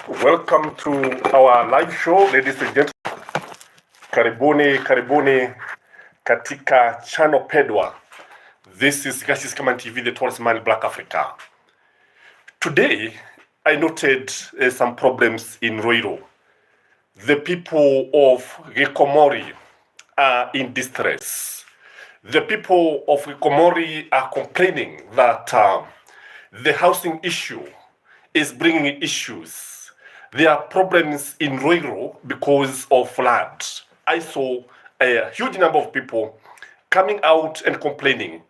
Welcome to our live show, ladies and gentlemen. Karibuni katika channel pedwa. This is Gachie Skyman TV, the tallest man in Black Africa. Today, I noted some problems in Ruto. The people of Gikomori are in distress. The people of Gikomori are complaining that the housing issue is bringing issues. There are problems in Ruto because of flood. I saw a huge number of people coming out and complaining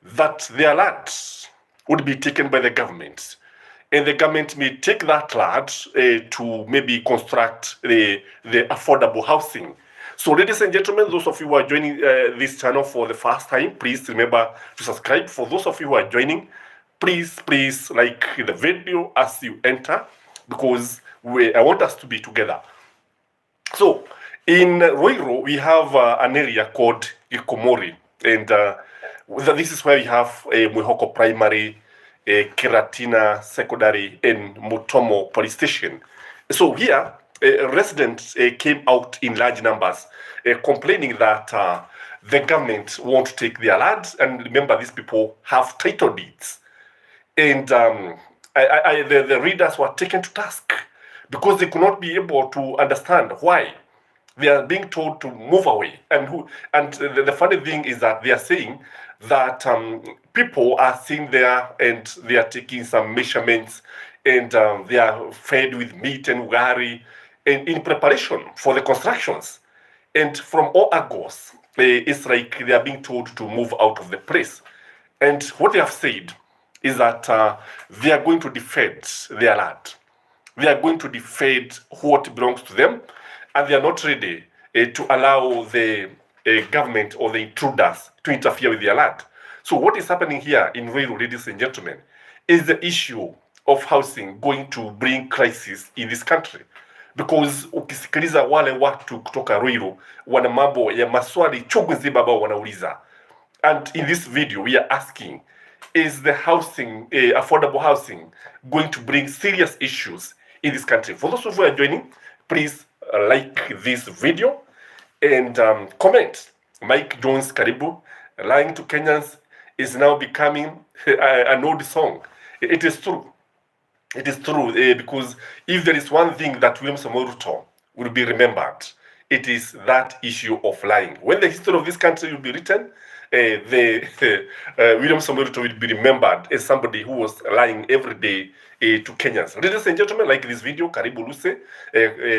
that their land would be taken by the government, and the government may take that land to maybe construct the affordable housing. So, ladies and gentlemen, those of you who are joining this channel for the first time, please remember to subscribe. For those of you who are joining, please like the video as you enter, because I want us to be together. So, in Ruto, we have an area called Gikomori, and this is where we have Mwihoko Primary, Keratina Secondary, and Mutomo Police Station. So here, residents came out in large numbers complaining that the government won't take their land. And remember, these people have title deeds. And the readers were taken to task because they could not be able to understand why they are being told to move away. And the funny thing is that they are saying that people are sitting there and they are taking some measurements, and they are fed with meat and ugari in preparation for the constructions. And from all angles, it's like they are being told to move out of the place. And what they have said is that they are going to defend their land. They are going to defend what belongs to them, and they are not ready to allow the government or the intruders to interfere with their land. So what is happening here in Ruto, ladies and gentlemen, is the issue of housing going to bring crisis in this country. Because ukisikiliza wale watu kutoka Ruto wana mambo ya maswali chungu nzima ambao wanauliza. And in this video we are asking, is the housing, affordable housing, going to bring serious issues in this country? For those of you who are joining, please like this video and comment. Mike Jones Karibu, Lying to Kenyans, is now becoming an old song. It is true. It is true, because if there is one thing that William Samoei Ruto will be remembered, it is that issue of lying. When the history of this country will be written, William Samoei Ruto will be remembered as somebody who was lying every day to Kenyans. Ladies and gentlemen, like this video, Karibu Luse,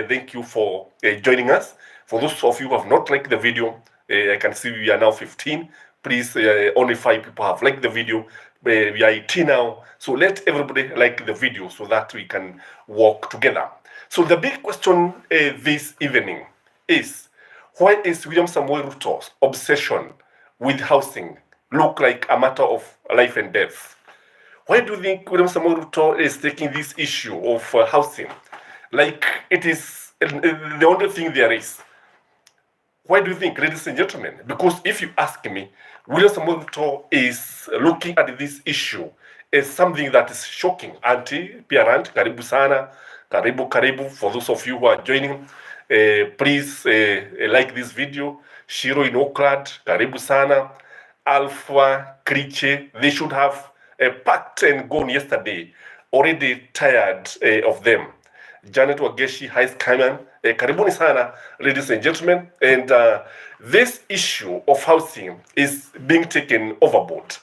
thank you for joining us. For those of you who have not liked the video, I can see we are now 15. Please, only 5 people have liked the video. We are 18 now. So let everybody like the video so that we can work together. So the big question this evening is, why is William Samoei Ruto's obsession with housing look like a matter of life and death? Why do you think William Samoei Ruto is taking this issue of housing like it is the only thing there is? Why do you think, ladies and gentlemen? Because if you ask me, William Samoei Ruto is looking at this issue as something that is shocking. Auntie, parent, karibu sana, karibu. For those of you who are joining, please like this video. Shiro in Oakland, karibu sana. Alpha, Kriche, they should have packed and gone yesterday. Already tired of them. Janet Wageshi, Gachie Skyman, karibuni sana, ladies and gentlemen. And this issue of housing is being taken overboard.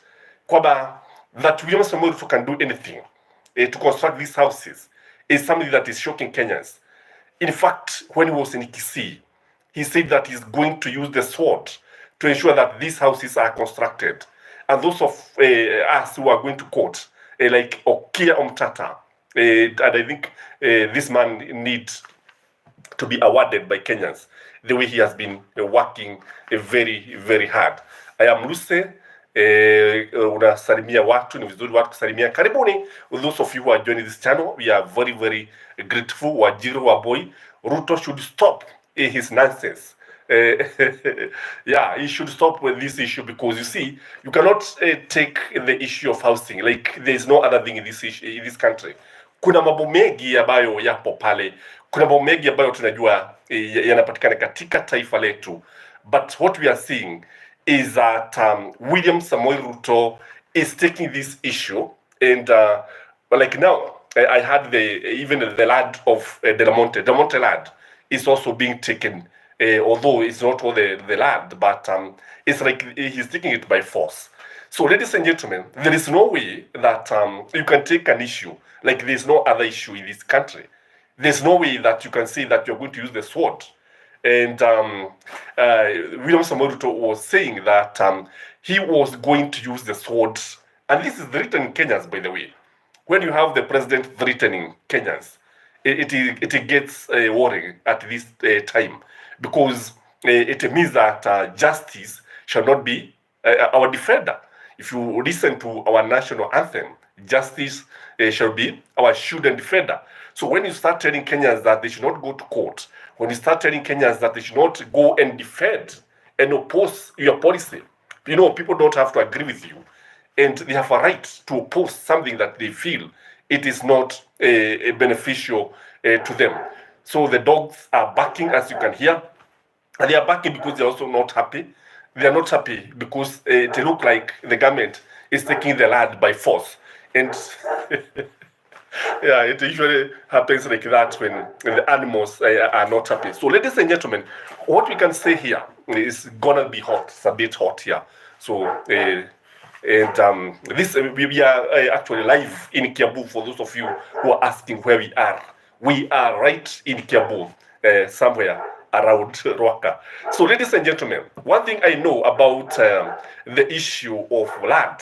Kwaba, that William Samoei Ruto can do anything to construct these houses is something that is shocking Kenyans. In fact, when he was in Kisii, he said that he's going to use the sword to ensure that these houses are constructed. And those of us who are going to court, like Okia Omtata, and I think this man needs to be awarded by Kenyans the way he has been working very, very hard. I am Luce, unasalimia watu, ni vizuri watu kusalimia. Karibuni, those of you who are joining this channel, we are very, very grateful. Wajiri wa boy, Ruto should stop his nonsense. Yeah, he should stop with this issue, because you see, you cannot take the issue of housing like there is no other thing in this issue, in this country. kuna mambo mengi ambayo yapo pale, kuna mambo mengi ambayo tunajua yanapatikana katika taifa letu, but what we are seeing is that William Samoei Ruto is taking this issue and like now I had even the lad of Del Monte lad is also being taken, although it's not all the lad, but it's like he's taking it by force. So ladies and gentlemen, there is no way that you can take an issue like there's no other issue in this country. There's no way that you can say that you're going to use the sword. And William Samoei Ruto was saying that he was going to use the sword. And this is written in Kenyans, by the way. When you have the president threatening Kenyans, it gets worrying at this time, because it means that justice shall not be our defender. If you listen to our national anthem, justice shall be our shield and defender. So when you start telling Kenyans that they should not go to court, when you start telling Kenyans that they should not go and defend and oppose your policy, you know, people don't have to agree with you, and they have a right to oppose something that they feel it is not beneficial to them. So the dogs are barking, as you can hear, and they are barking because they're also not happy. They are not happy because it looks like the government is taking the land by force. And yeah, it usually happens like that when the animals are not happy. So ladies and gentlemen, what we can say here is gonna be hot. It's a bit hot here. So this we are actually live in Kiambu. For those of you who are asking where we are right in Kiambu, somewhere around Rwaka. So ladies and gentlemen, one thing I know about the issue of land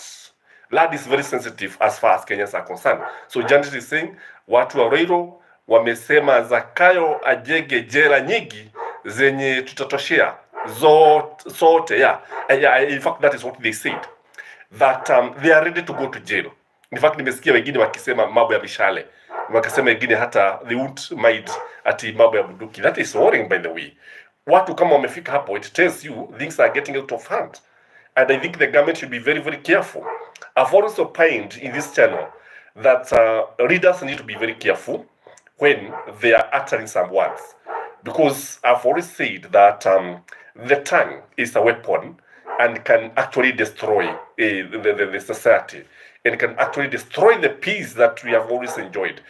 is very sensitive as far as Kenyans are concerned. So Janet is saying, watu wa Roiro wamesema Zakayo ajege jela nyingi zenye tutatoshea zote. Yeah, in fact that is what they said, that they are ready to go to jail. In fact nimesikia wengine wakisema mambo ya mishale, wakasema wengine hata they won't mind ati mambo ya bunduki. That is worrying, by the way. Watu kama wamefika hapo, it tells you things are getting out of hand, and I think the government should be very, very careful. I've also opined in this channel that readers need to be very careful when they are uttering some words, because I've always said that the tongue is a weapon and can actually destroy the society, and can actually destroy the peace that we have always enjoyed.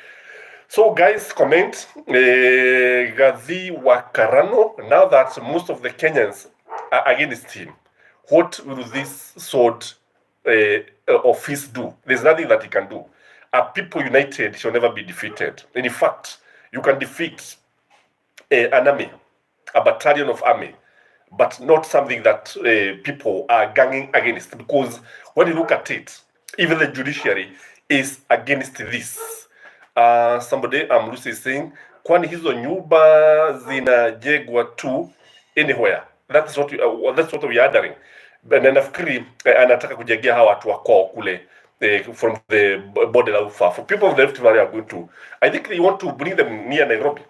So guys, comment, Gazi Wakarano, now that most of the Kenyans are against him, what will this sword office do? There's nothing that he can do. A people united shall never be defeated. And in fact, you can defeat an army, a battalion of army, but not something that people are ganging against. Because when you look at it, even the judiciary is against this. Somebody, Lucy is saying, kwani hizo nyumba zinajengwa tu anywhere. That's what we are doing. Na nafikiri anataka kujengea hawa watu wako kule from the border la Ufa. For people of the Rift Valley are going to, I think they want to bring them near Nairobi.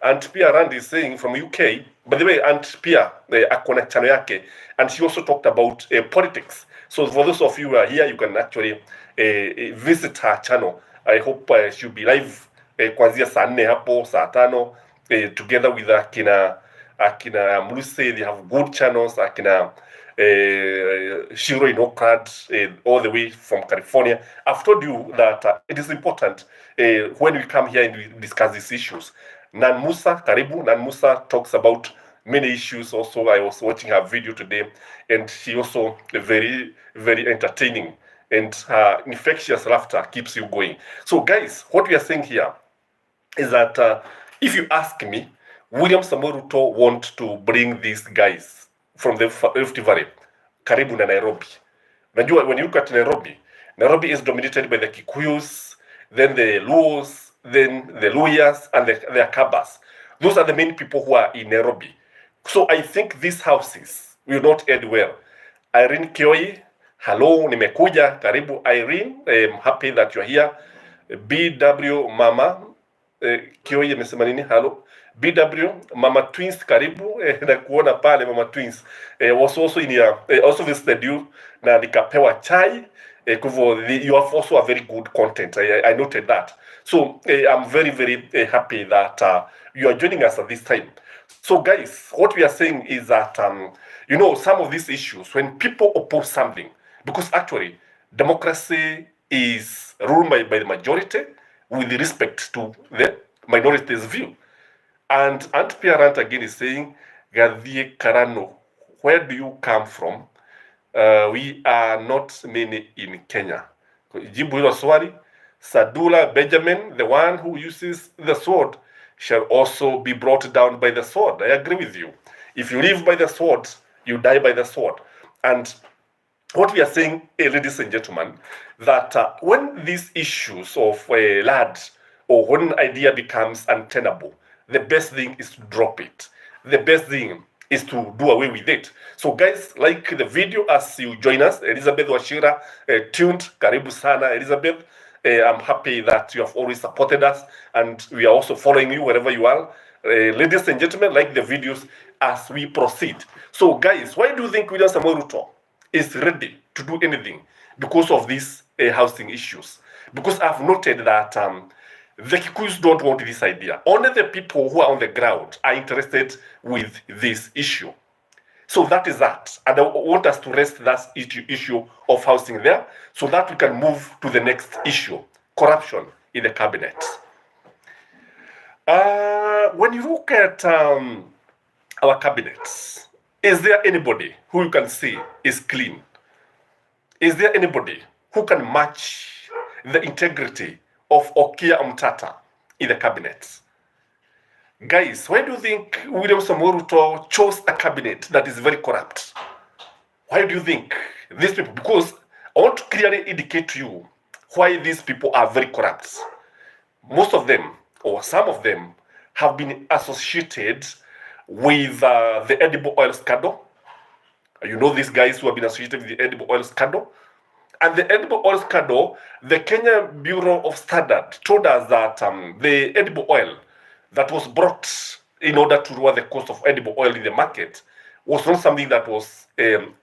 And Pia Rand is saying from UK, by the way, and Pia akona channel yake, and she also talked about politics. So for those of you who are here, you can actually visit her channel. I hope she'll be live kuanzia saa 4 hapo saa 5 together with akina Mluse. They have good channels, akina Shiro Inokrad, all the way from California. I've told you that it is important when we come here and we discuss these issues. Nan Musa, karibu. Nan Musa talks about many issues. Also, I was watching her video today, and she also very, very entertaining, and her infectious laughter keeps you going. So guys, what we are saying here is that if you ask me, William Samoei Ruto wants to bring these guys from the Rift Valley, karibu na Nairobi. Najua, when you look at Nairobi is dominated by the Kikuyus, then the Luos, then the Luyas, and the Akabas. Those are the main people who are in Nairobi. So I think these houses will not end well. Irene Kioi, hello, nimekuja, karibu Irene. I'm happy that you're here. BW Mama Kioi amesema nini? Hello. BW Mama Twins, karibu. Na kuona pale Mama Twins was also in here, also visited you na nikapewa chai You have also a very good content. I noted that. So I'm very, very happy that you are joining us at this time. So guys, what we are saying is that, some of these issues, when people oppose something, because actually democracy is ruled by the majority with respect to the minority's view. And Aunt Pierrant again is saying, Gadhie Karano, where do you come from? We are not many in Kenya. Jibu hilo swali. Sadula Benjamin, the one who uses the sword, shall also be brought down by the sword. I agree with you. If you live by the sword, you die by the sword. And what we are saying, ladies and gentlemen, that when these issues of land or when an idea becomes untenable, the best thing is to drop it. The best thing is to do away with it. So guys, like the video as you join us. Elizabeth Washira tuned. Karibu sana, Elizabeth. I'm happy that you have always supported us and we are also following you wherever you are. Ladies and gentlemen, like the videos as we proceed. So guys, why do you think William Samoei Ruto is ready to do anything because of these housing issues? Because I've noted that the Kikuyus don't want this idea. Only the people who are on the ground are interested with this issue. So that is that. And I want us to rest that issue of housing there so that we can move to the next issue, corruption in the cabinet. When you look at our cabinets, is there anybody who you can see is clean? Is there anybody who can match the integrity of Okia Omtata in the cabinet? Guys, why do you think William Samoei Ruto chose a cabinet that is very corrupt? Why do you think these people? Because I want to clearly indicate to you why these people are very corrupt. Most of them, or some of them, have been associated with the edible oil scandal. You know these guys who have been associated with the edible oil scandal. And the edible oil scandal, the Kenya Bureau of Standards told us that the edible oil that was brought in order to lower the cost of edible oil in the market was not something that was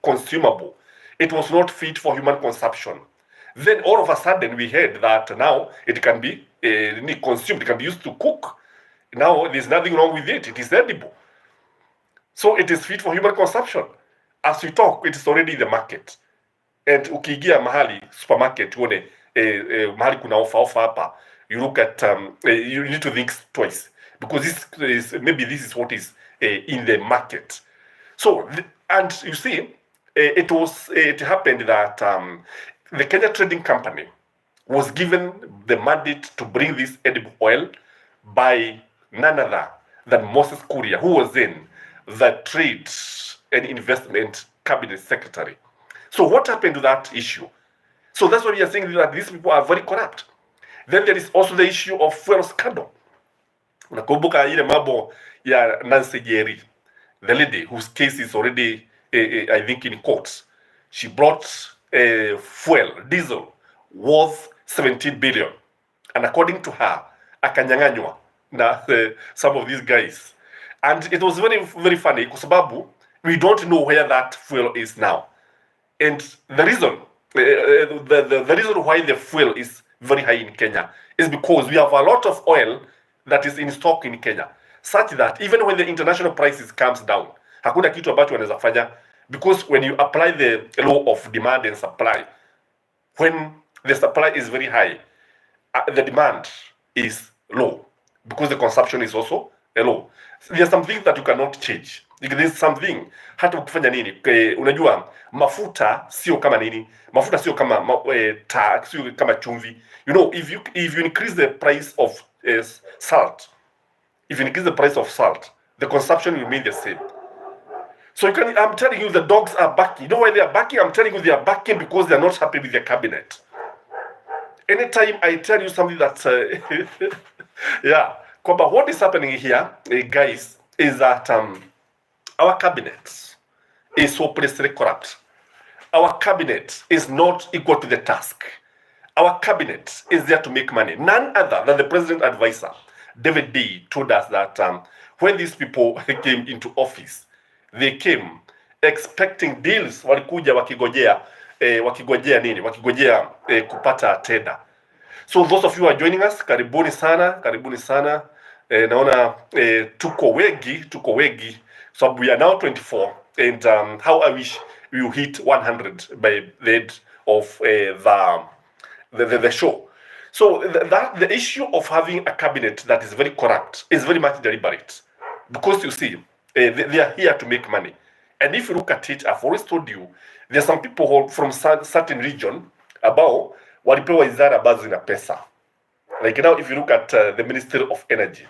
consumable. It was not fit for human consumption. Then all of a sudden we heard that now it can be consumed, it can be used to cook. Now there's nothing wrong with it, it is edible. So it is fit for human consumption. As we talk, it is already in the market. And ukiingia mahali supermarket uone mahali kuna offer hapa, you look at you need to think twice because this is what is in the market. So and you see it happened that the Kenya Trading Company was given the mandate to bring this edible oil by none other than Moses Kuria, who was then the Trade and Investment Cabinet Secretary. So what happened to that issue? So that's why we are saying that these people are very corrupt. Then there is also the issue of fuel scandal. Unakumbuka ile mambo ya Nancy Njeri, the lady whose case is already, I think, in court. She brought fuel, diesel, worth 17 billion. And according to her, akanyang'anywa na some of these guys. And it was very, very funny kwa sababu we don't know where that fuel is now. And the reason, the reason why the fuel is very high in Kenya is because we have a lot of oil that is in stock in Kenya, such that even when the international prices comes down, hakuna kitu ambacho wanaweza fanya, because when you apply the law of demand and supply, when the supply is very high, the demand is low because the consumption is also low. There are some things that you cannot change. There is something hata ukifanya nini, unajua mafuta sio kama nini, mafuta sio kama sio kama chumvi. You know, if you increase the price of salt, if you increase the price of salt, the consumption will remain the same. So I'm telling you, the dogs are barking. You know why they are barking? I'm telling you, they are barking because they are not happy with their cabinet. Anytime I tell you something that's yeah, but what is happening here, guys, is that our cabinet is hopelessly corrupt. Our cabinet is not equal to the task. Our cabinet is there to make money. None other than the president advisor, David D, told us that when these people came into office, they came expecting deals, walikuja wakigojea wakigojea nini? Wakigojea kupata tenda. So those of you who are joining us, karibuni sana. Naona tuko wengi, so we are now 24, and how I wish we will hit 100 by the end of the show. So the issue of having a cabinet that is very corrupt is very much deliberate, because you see, they are here to make money. And if you look at it, I've always told you, there are some people from certain region ambao walipewa wizara ambazo zina pesa. Like now, if you look at the Ministry of Energy,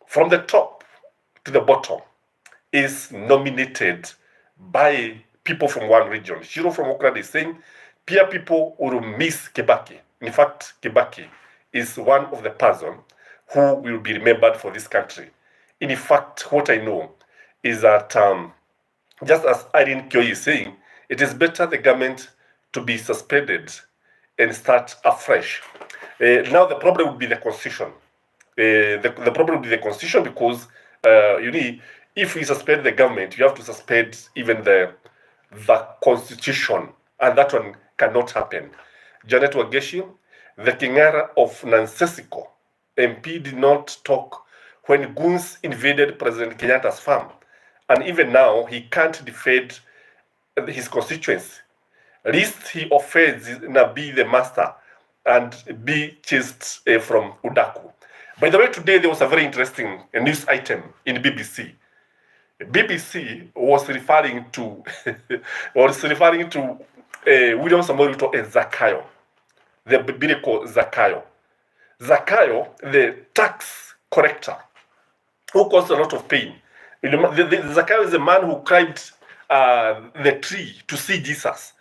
from the top to the bottom, is nominated by people from one region. Shiro from Oakland is saying, Pia people will miss Kibaki. In fact, Kibaki is one of the person who will be remembered for this country. In fact, what I know is that, just as Irene Kyo is saying, it is better the government to be suspended and start afresh. Now the problem would be the constitution. The problem would be the constitution, because if we suspend the government, you have to suspend even the constitution, and that one cannot happen. Janet Wageshi, the Kingara of Nansesiko MP, did not talk when goons invaded President Kenyatta's farm, and even now he can't defend his constituents. Least he offends be the master and be chased from Udaku. By the way, today there was a very interesting news item in BBC. BBC was referring to William Samoei Ruto as Zakayo, the biblical Zakayo. Zakayo, the tax collector, who caused a lot of pain. Zakayo is a man who climbed the tree to see Jesus.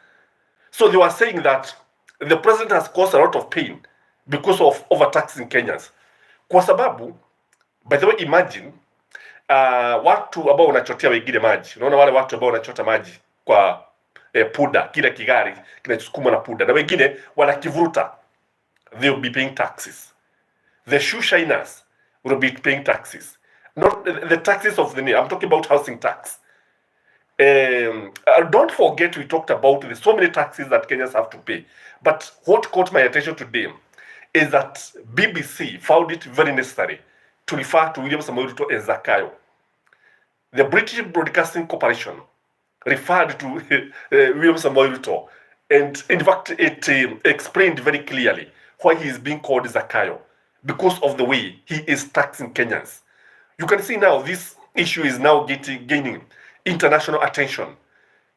So they were saying that the president has caused a lot of pain because of overtaxing Kenyans. Kwa sababu, by the way, imagine watu ambao wanachotea wengine maji. Unaona wale watu ambao wanachota maji kwa puda, kile kigari kinachosukuma na puda, na wengine wanakivuruta. They will be paying taxes. The shoe shiners will be paying taxes. Not the taxes of the name. I'm talking about housing tax. Don't forget, we talked about the so many taxes that Kenyans have to pay. But what caught my attention today is that BBC found it very necessary to refer to William Samoei Ruto as Zakayo. The British Broadcasting Corporation referred to William Samoei Ruto, and in fact it explained very clearly why he is being called Zakayo, because of the way he is taxing Kenyans. You can see now this issue is now gaining international attention,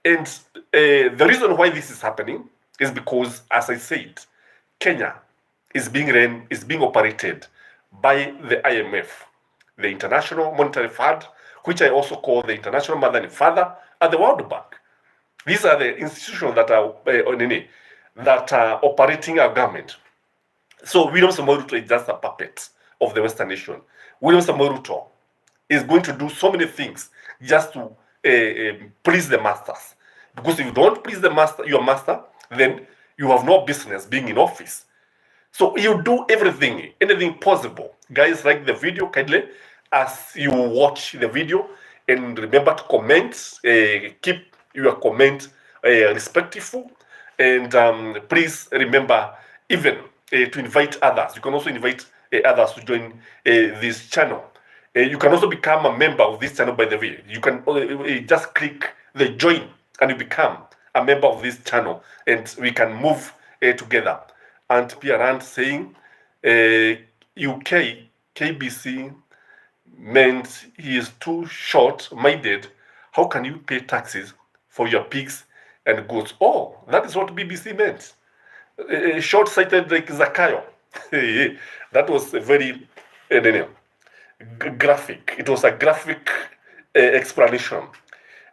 and the reason why this is happening is because, as I said, Kenya is being operated by the IMF, the International Monetary Fund, which I also call the International Mother and Father, and the World Bank. These are the institutions that are operating our government. So William Samoei Ruto is just a puppet of the Western nation. William Samoei Ruto is going to do so many things just to please the masters. Because if you don't please your master, then you have no business being in office. So you do anything possible. Guys, like the video kindly as you watch the video, and remember to comment. Keep your comment respectful, and please remember even to invite others. You can also invite others to join this channel. You can also become a member of this channel, by the way. You can just click the join and you become a member of this channel, and we can move together. And Pierre saying UK KBC meant he is too short-minded. How can you pay taxes for your pigs and goats? Oh, that is what BBC meant. Short-sighted like Zakayo. That was a very graphic. It was a graphic explanation.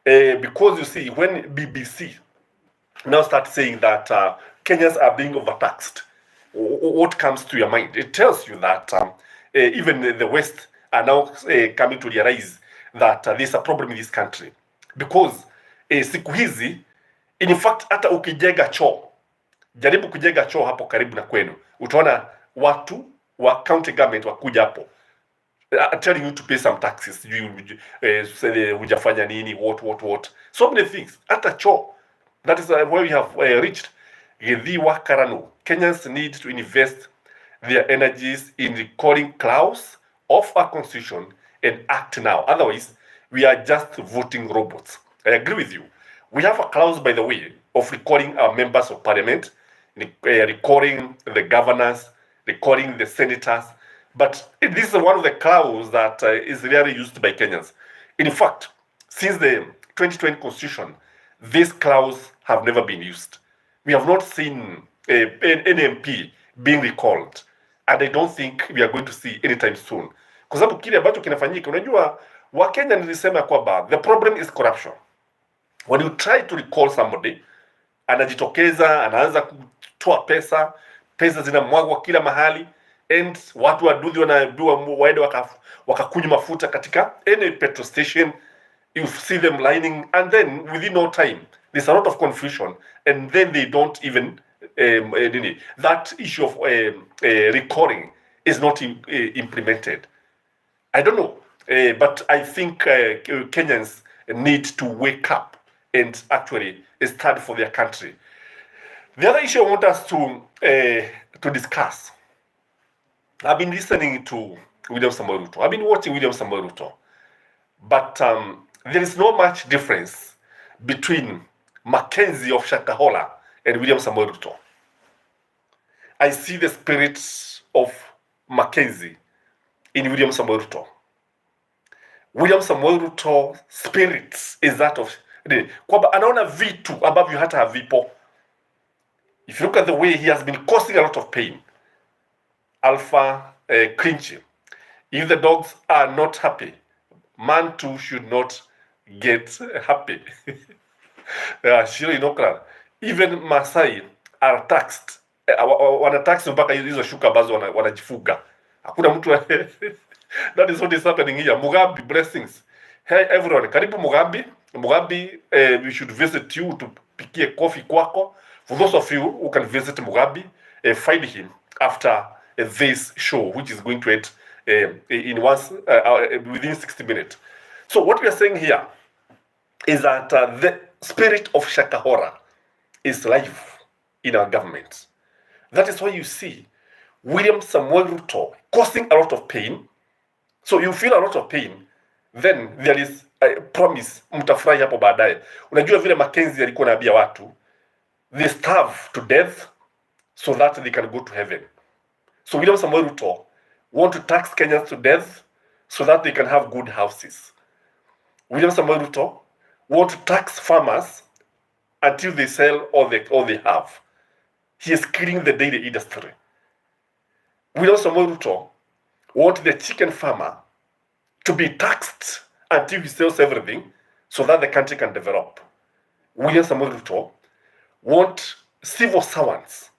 Because you see, when BBC now start saying that Kenyans are being overtaxed, what comes to your mind? It tells you that even the West are now coming to realize that there's a problem in this country. Because siku hizi, in fact, hata ukijenga choo, jaribu kujenga choo hapo karibu na kwenu, utaona watu wa county government wakuja hapo. telling you to pay some taxes, hujafanya nini, what, so many things. Hata choo. That is where we have reached. Kenyans need to invest their energies in recalling clause of our constitution and act now. Otherwise, we are just voting robots. I agree with you. We have a clause, by the way, of recalling our members of parliament, recalling the governors, recalling the senators. But this is one of the clauses that is rarely used by Kenyans. In fact, since the 2020 constitution, this clause have never been used. We have not seen an MP being recalled, and I don't think we are going to see anytime soon. Kwa sababu kile ambacho kinafanyika, unajua Wakenya nilisema kwamba the problem is corruption. When you try to recall somebody, anajitokeza, anaanza kutoa pesa zinamwagwa kila mahali, and watu waduthi wanaambiwa waende wakakunywa mafuta katika any petrol station. You see them lining, and then within no time there's a lot of confusion, and then they don't even that issue of recalling is not implemented. I don't know, but I think Kenyans need to wake up and actually stand for their country. The other issue I want us to discuss. I've been listening to William Samoei Ruto. I've been watching William Samoei Ruto, but there is not much difference between Mackenzie of Shakahola and William Samoei Ruto. I see the spirit of Mackenzie in William Samoei Ruto. William Samoei Ruto spirit is that of kwamba anaona vitu ambavyo hata havipo. If you look at the way he has been causing a lot of pain, Alpha Clinch, if the dogs are not happy, man too should not get happy. Even Masai are taxed. Wanatax mpaka hizo shuka ambazo wanajifuga. Hakuna mtu that is what is happening here. Mugabe blessings. Hey everyone, karibu Mugabe. Mugabe, we should visit you to pikie coffee kwako. For those of you who can visit Mugabe, find him after this show, which is going to end within 60 minutes. So what we are saying here is that the spirit of Shakahola is live in our government. That is why you see William Samoei Ruto causing a lot of pain. So you feel a lot of pain, then there is a promise, mtafurahi hapo baadaye. Unajua vile Mackenzie alikuwa anaambia watu, they starve to death so that they can go to heaven. So William Samoei Ruto want to tax Kenyans to death so that they can have good houses. William Samoei Ruto want to tax farmers until they sell all they have. He is killing the dairy industry. William Samoei Ruto want the chicken farmer to be taxed until he sells everything so that the country can develop. William Samoei Ruto want civil servants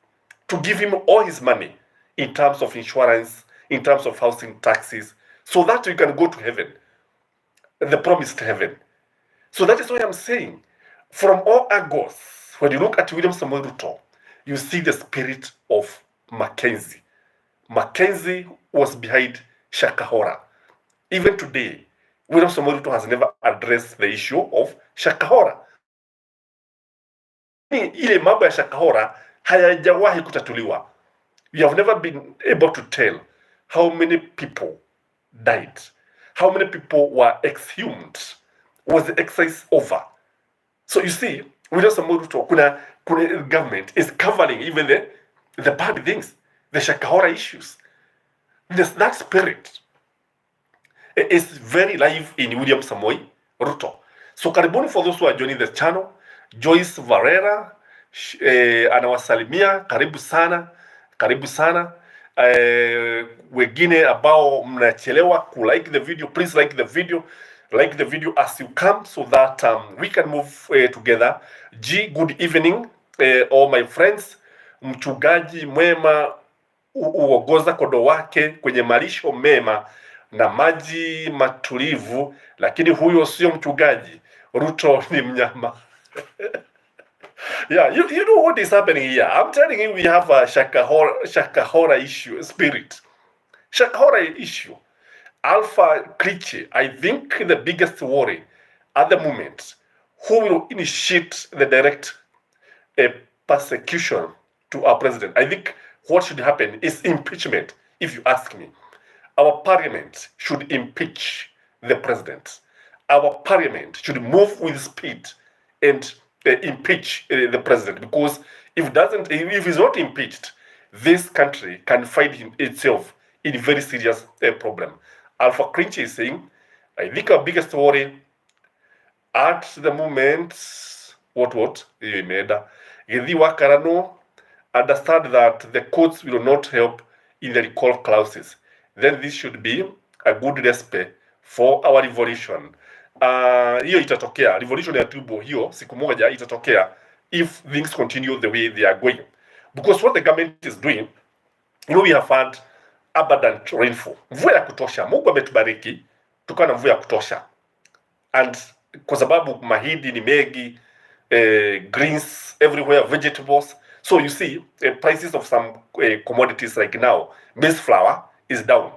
to give him all his money in terms of insurance, in terms of housing taxes, so that you can go to heaven, the promised heaven. So that is why I'm saying, from all angles, when you look at William Samoei Ruto, you see the spirit of Mackenzie. Mackenzie was behind Shakahola. Even today, William Samoei Ruto has never addressed the issue of Shakahola. Ile mambo ya Shakahola hayajawahi kutatuliwa. We have never been able to tell how many people died, how many people were exhumed. Was the exercise over? So you see, William Samoei Ruto, kuna government is covering even the bad things, the Shakahola issues. That spirit is very live in William Samoei Ruto. So karibuni for those who are joining the channel. Joyce Varela anawasalimia, karibu sana. Wengine ambao mnachelewa ku like the video, please like the video as you come so that we can move together. Good evening all my friends. Mchungaji mwema uongoza kondoo wake kwenye malisho mema na maji matulivu, lakini huyo sio mchungaji. Ruto ni mnyama. Yeah, you know what is happening here. I'm telling you, we have a Shakahola issue, spirit. Shakahola issue. Alpha Gachie, I think the biggest worry at the moment, who will initiate the direct persecution to our president? I think what should happen is impeachment, if you ask me. Our parliament should impeach the president. Our parliament should move with speed and impeach the president, because if he's not impeached, this country can find itself in a very serious problem. Alpha Gachie is saying, I think our biggest worry at the moment, understand that the courts will not help in the recall clauses. Then this should be a good recipe for our revolution. Hiyo itatokea, revolution ya tubo hiyo siku moja itatokea if things continue the way they are going. Because what the government is doing, we have had abundant rainfall. Mvua ya kutosha. Mungu ametubariki tukawa na mvua ya kutosha. And kwa sababu mahindi ni mengi, greens everywhere, vegetables. So you see, prices of some commodities like now, maize flour is down.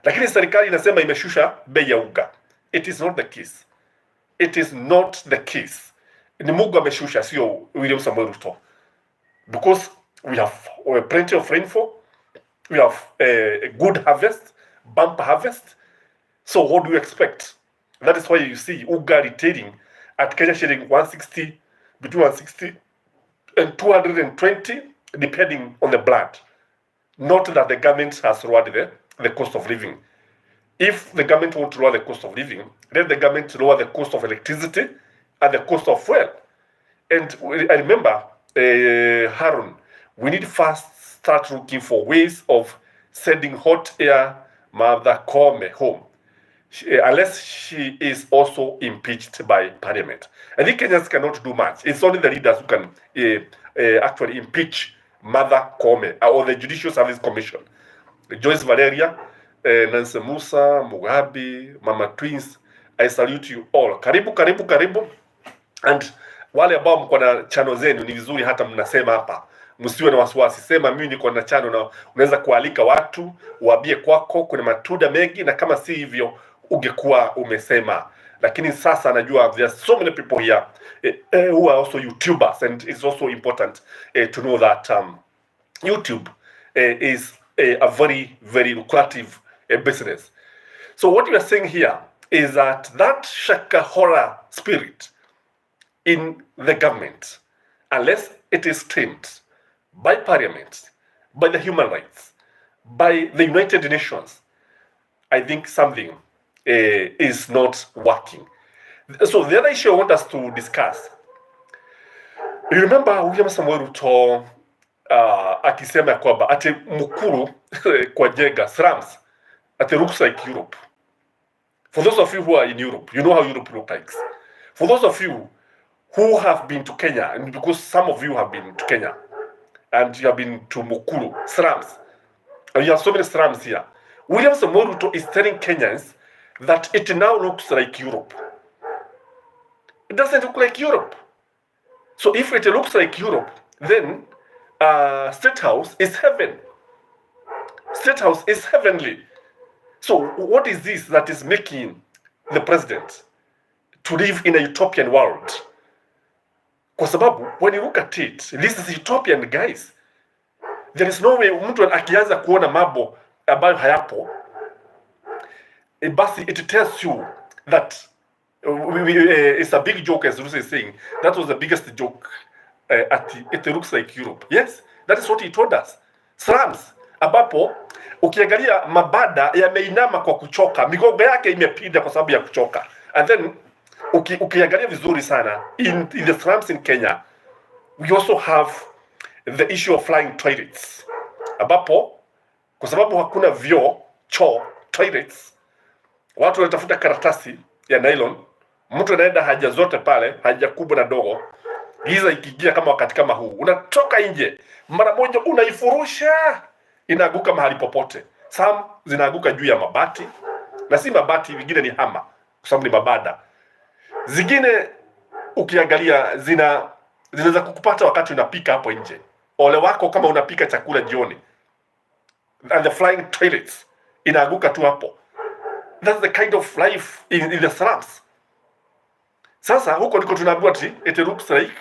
Lakini serikali inasema imeshusha bei ya unga. It is not the case. It is not the case. Ni Mungu ameshusha, sio William Samuel Ruto. Because we have plenty of rainfall, we have a good harvest, bumper harvest. So what do you expect? That is why you see unga retailing at Kenya shilling 160, between 160 and 220, depending on the brand. Not that the government has lowered the cost of living. If the government wants to lower the cost of living, let the government lower the cost of electricity and the cost of fuel. And I remember, Harun, we need first start looking for ways of sending hot air Mother Koome home, unless she is also impeached by parliament. I think Kenyans cannot do much. It's only the leaders who can actually impeach Mother Koome or the Judicial Service Commission. Joyce Valeria, Nancy Musa, Mugabe, Mama Twins, I salute you all. Karibu, karibu, karibu. And wale ambao mko na channel zenu ni vizuri hata mnasema hapa. Msiwe na wasiwasi. Sema mimi niko na channel na unaweza kualika watu, waambie kwako kuna matunda mengi, na kama si hivyo ungekuwa umesema. Lakini sasa najua there are so many people here who are also YouTubers, and it's also important to know that YouTube is a very, very lucrative business. So what we are saying here is that Shakahola spirit in the government, unless it is tamed by parliament, by the human rights, by the United Nations, I think something is not working. So the other issue I want us to discuss, you remember William Samuel Ruto akisema kwamba ati mkuru kwa jega SLUMS ati looks like Europe. For those of you who are in Europe, you know how Europe looks like. For those of you who have been to Kenya, and because some of you have been to Kenya, and you have been to Mukuru, SLUMS, and you have so many SLUMS here, William Samoei Ruto is telling Kenyans that it now looks like Europe. It doesn't look like Europe. So if it looks like Europe, then State House is heaven. State House is heavenly. So what is this that is making the president to live in a utopian world? Kwa sababu, when you look at it, this is utopian, guys. There is no way mtu akianza kuona mambo ambayo hayapo, basi it tells you that it's a big joke, as Rusi is saying. That was the biggest joke. It looks like Europe. Yes, that is what he told us. SLUMS, ambapo ukiangalia mabada yameinama kwa kuchoka, migongo yake imepinda kwa sababu ya kuchoka. And then ukiangalia vizuri sana in the SLUMS in Kenya, we also have the issue of flying toilets, ambapo kwa sababu hakuna vyoo, choo, toilets, watu wanatafuta karatasi ya nylon, mtu anaenda haja zote pale, haja kubwa na dogo, giza ikiingia kama wakati kama huu, unatoka nje mara moja unaifurusha, inaaguka mahali popote. Some zinaaguka juu ya mabati, na si mabati, vingine ni hama kwa sababu ni mabada. Zingine ukiangalia zinaweza kukupata wakati unapika hapo nje. Ole wako kama unapika chakula jioni, and the flying toilets inaaguka tu hapo. That's the kind of life in the slums. Sasa huko ndiko tunaambiwa ati it looks like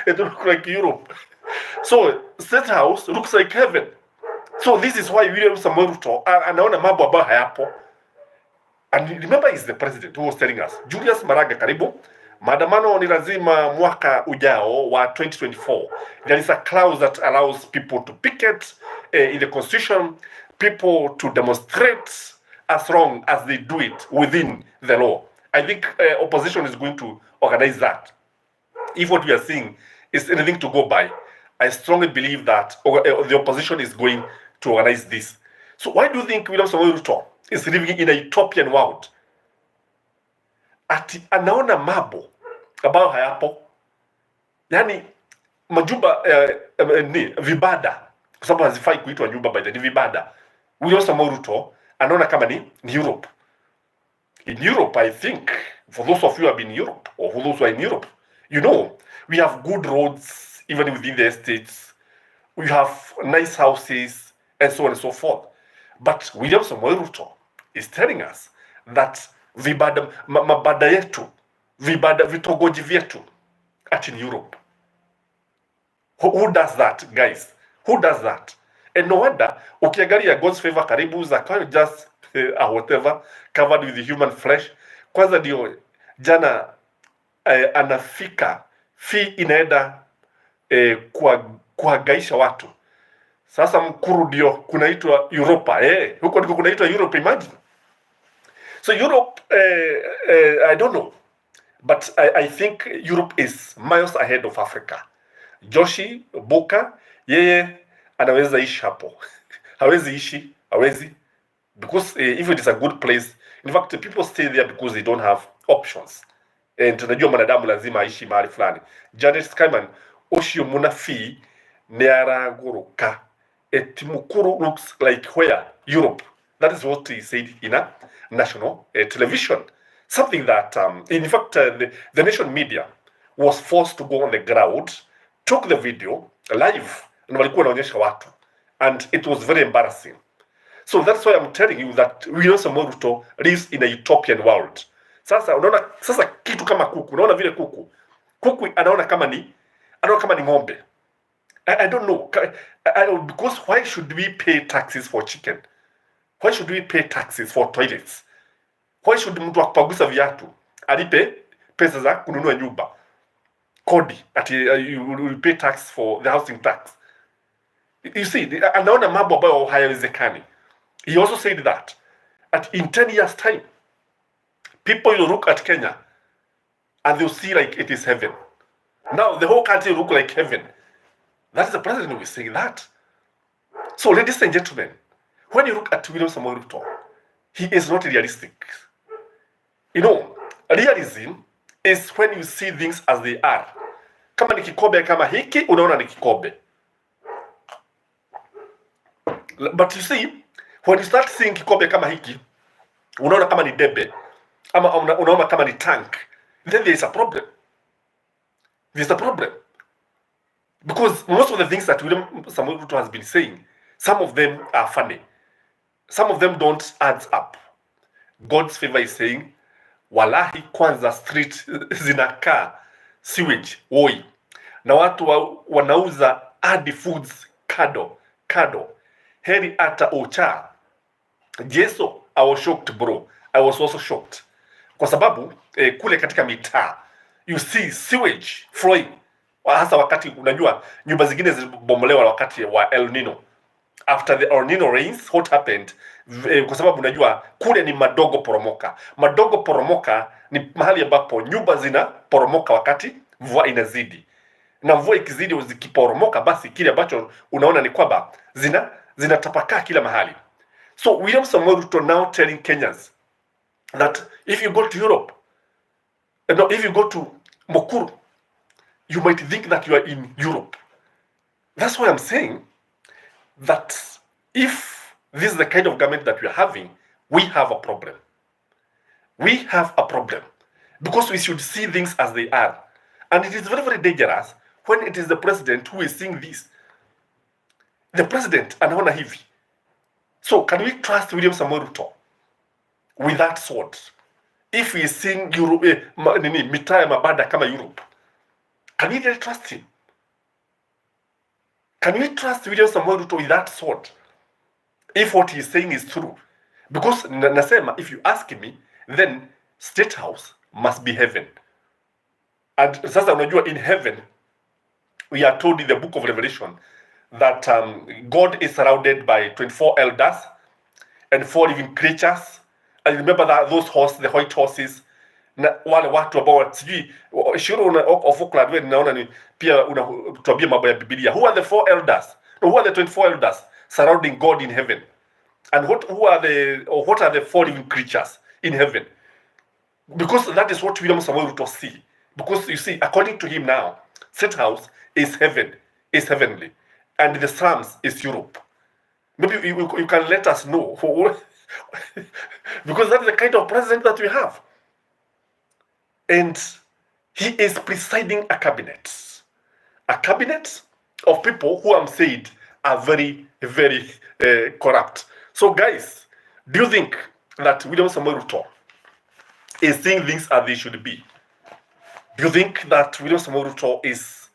it looks like Europe. So State House looks like heaven. So this is why William Samoei Ruto anaona mambo ambayo hayapo. And remember, he's the president who was telling us, Julius Maraga, karibu maandamano ni lazima mwaka ujao wa 2024. There is a clause that allows people to picket in the constitution, people to demonstrate as long as they do it within the law. I think opposition is going to organize that. If what we are seeing is anything to go by, I strongly believe that the opposition is going to organize this. So why do you think William Samoei Ruto is living in a utopian world? Ati anaona mambo ambayo hayapo, yani majumba ni vibada, kwa sababu hazifai kuitwa nyumba, by the ni vibada. William Samoei Ruto anaona kama ni Europe. In Europe, I think, for those of you who have been in Europe, or for those who are in Europe, you know, we have good roads even within the estates. We have nice houses and so on and so forth. But William Samoei Ruto is telling us that vibada, mabada yetu, vibada, vitongoji vyetu at in Europe. Who does that, guys? Who does that? And no wonder, ukiangalia God's favor karibu zakayo just whatever, covered with the human flesh. Kwanza ndio jana anafika fee inaenda kuhangaisha watu. Sasa Mkuru ndio kunaitwa Europa. Huko ndiko kunaitwa Europe, imagine. So Europe, I don't know, but I think Europe is miles ahead of Africa. Joshi Boka, yeye anaweza ishi hapo. Hawezi ishi, hawezi. Because if it is a good place, in fact, people stay there because they don't have options. And tunajua mwanadamu lazima aishi mahali fulani. Gachie Skyman, Oshio Munafi, Nearagoroka. Mukuru looks like where? Europe. That is what he said in a national television. Something that, in fact, the nation media was forced to go on the ground, took the video live, and walikuwa wanaonyesha watu. And it was very embarrassing. So that's why I'm telling you that William Samoei Ruto lives in a utopian world. Sasa unaona, sasa kitu kama kuku, unaona vile kuku anaona kama ni ng'ombe. I don't know. Because why should we pay taxes for chicken? Why should we pay taxes for toilets? Why should mtu akupagusa viatu alipe pesa za kununua nyumba? Kodi, ati you pay tax for the housing tax. You see, anaona mambo ambayo hayawezekani. He also said that in 10 years' time, people will look at Kenya and they'll see like it is heaven. Now the whole country will look like heaven. That is the president who is saying that. So, ladies and gentlemen, when you look at William Samoei Ruto, he is not realistic. You know, realism is when you see things as they are. Kama ni kikombe kama hiki, unaona ni kikombe. But you see, when you start seeing kikombe kama hiki, unaona kama ni debe, ama unaona kama ni tank, then there is a problem. There is a problem. Because most of the things that William Samoei Ruto has been saying, some of them are funny. Some of them don't add up. God's favor is saying, walahi kwanza street zinakaa sewage, woi. Na watu wanauza adi foods kado. Heri ata ocha. Jeso, I was shocked bro. I was also shocked. Kwa sababu, kule katika mitaa, you see sewage flowing. Hasa wakati unajua nyumba zingine zilibomolewa wakati wa El Nino. After the El Nino rains, what happened? Kwa sababu unajua kule ni madogo poromoka. Madogo poromoka ni mahali ambapo nyumba zinaporomoka wakati mvua inazidi. Na mvua ikizidi zikiporomoka, basi kile ambacho unaona ni kwamba zinatapakaa kila mahali. So William Samoei Ruto now telling Kenyans that if you go to Europe, if you go to Mukuru, you might think that you are in Europe. That's why I'm saying that if this is the kind of government that we are having, we have a problem. We have a problem. Because we should see things as they are. And it is very, very dangerous when it is the president who is seeing this. The president anaona hivi. So can we trust William Samoei Ruto? with that sword. If we sing Europe, mitaa ya mabada kama Europe, can we really trust him? Can we trust William Samoei Ruto with that sword? If what he's saying is true. Because nasema, if you ask me, then State House must be heaven. And sasa unajua, in heaven, we are told in the book of Revelation that God is surrounded by 24 elders and 4 living creatures. And remember that those horses, the white horses, na wale watu ambao sijui shuru of Oakland, wewe naona ni pia unatuambia mambo ya Biblia. Who are the 4 elders? No, who are the 24 elders surrounding God in heaven? And what are the 4 living creatures in heaven? Because that is what William Samoei Ruto see. Because you see, according to him now, State House is heaven, is heavenly, and the SLUMS is Europe. Maybe you can let us know, because that's the kind of president that we have. And he is presiding a cabinet of people who I'm saying are very, very corrupt. So guys, do you think that William Samoei Ruto is saying things as they should be? Do you think that William Samoei Ruto is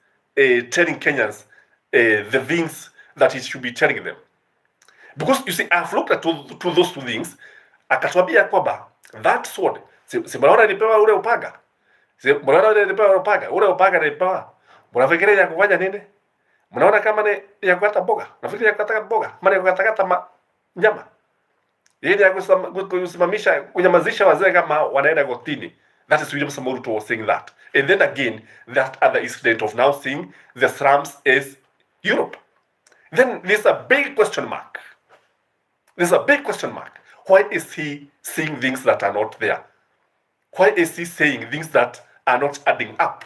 telling Kenyans the things that he should be telling them? Because you see, I've looked at those 2 things. Akatuambia kwamba that sword, si mnaona ilipewa ule upaga? Si mnaona ule ilipewa upaga? Ule upaga ilipewa. Mnafikiria ya kufanya nini? Mnaona kama ni ya kukata mboga? Mnafikiria ya kukata mboga? Maana ya kukata nyama? Yeye ya kusimamisha, kunyamazisha wazee kama wanaenda kotini. That is William Samoei Ruto was saying that. And then again, that other incident of now saying the SLUMS is Europe. Then there's a big question mark. There's a big question mark. Why is he saying things that are not there? Why is he saying things that are not adding up?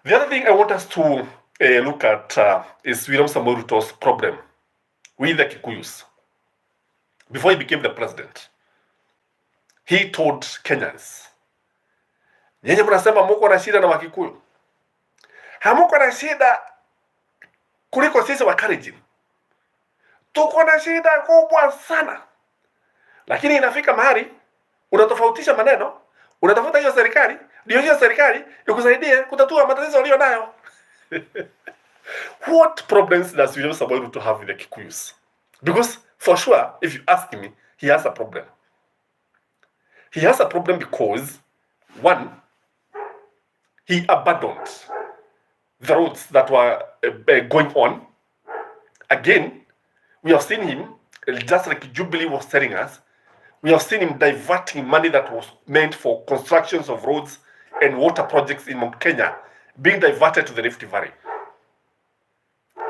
The other thing I want us to look at is William Samoei Ruto's problem with the Kikuyus. Before he became the president, he told Kenyans, nyinyi mnasema muko na shida na Wakikuyu. Hamuko na shida kuliko sisi Wakalenjin. Tuko na shida kubwa sana. Lakini inafika mahali unatofautisha maneno, unatafuta hiyo serikali, ndio hiyo serikali ikusaidie kutatua matatizo ulio nayo. What problems does William Samoei Ruto have with the Kikuyus? Because for sure, if you ask me, he has a problem. He has a problem because, one, he abandoned the roads that were going on. Again, we have seen him, just like Jubilee was telling us, we have seen him diverting money that was meant for constructions of roads and water projects in Mount Kenya being diverted to the Rift Valley.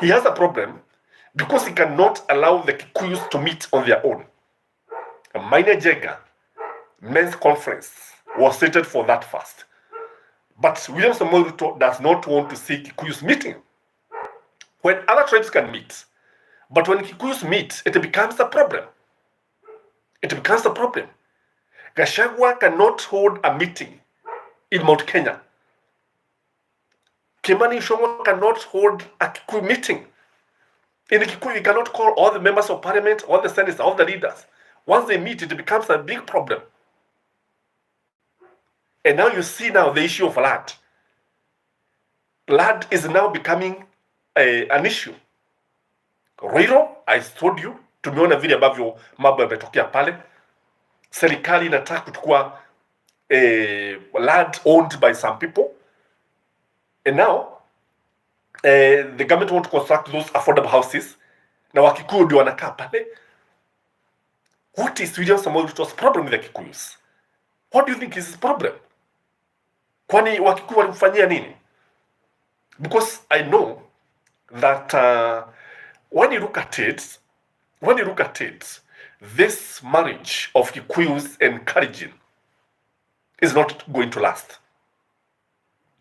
He has a problem because he cannot allow the Kikuyus to meet on their own. A minor Jega men's conference was slated for that first. But William Samoei Ruto does not want to see Kikuyus meeting. When other tribes can meet, but when Kikuyus meet, it becomes a problem. It becomes a problem. Gachagua cannot hold a meeting in Mount Kenya. Kimani Ichung'wah cannot hold a Kikuyu meeting. In Kikuyu, you cannot call all the members of parliament, all the senators, all the leaders. Once they meet, it becomes a big problem. And now you see now the issue of land. Land is now becoming an issue. RUTO, I told you, tumeona vile ambavyo mambo yametokea pale. Serikali inataka kuchukua land owned by some people. And now, the government want to construct those affordable houses. Na Wakikuyu ndio wanakaa pale. What is William Samoei Ruto's problem with the Kikuyus? What do you think is his problem? Kwani Wakikuyu walimfanyia nini? Because I know that when you look at it, this marriage of Kikuyus and Kalenjin is not going to last.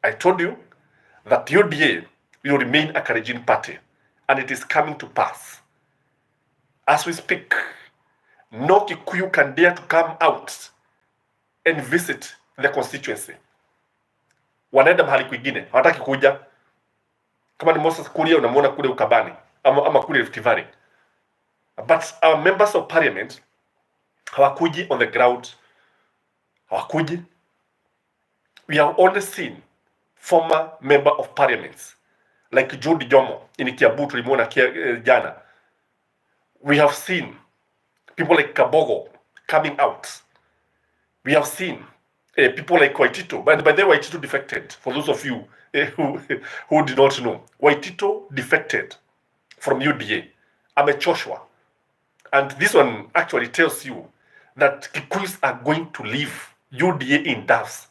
I told you that UDA will remain a Kalenjin party, and it is coming to pass. As we speak, no Kikuyu can dare to come out and visit the constituency. Wanaenda mahali kwingine, hawataki kuja. Kama ni Moses Kuria unamuona kule Ukabani ama kule Rift Valley. But our members of parliament hawakuji on the ground, hawakuji. We have only seen former member of parliaments like Jude Jomo in Kiambu, tulimwona jana. We have seen people like Kabogo coming out. We have seen people like Waitito, but by the way, Waitito defected. For those of you who did not know, Waitito defected from UDA. Amechoshwa. And this one actually tells you that Kikuyus are going to leave UDA in dust.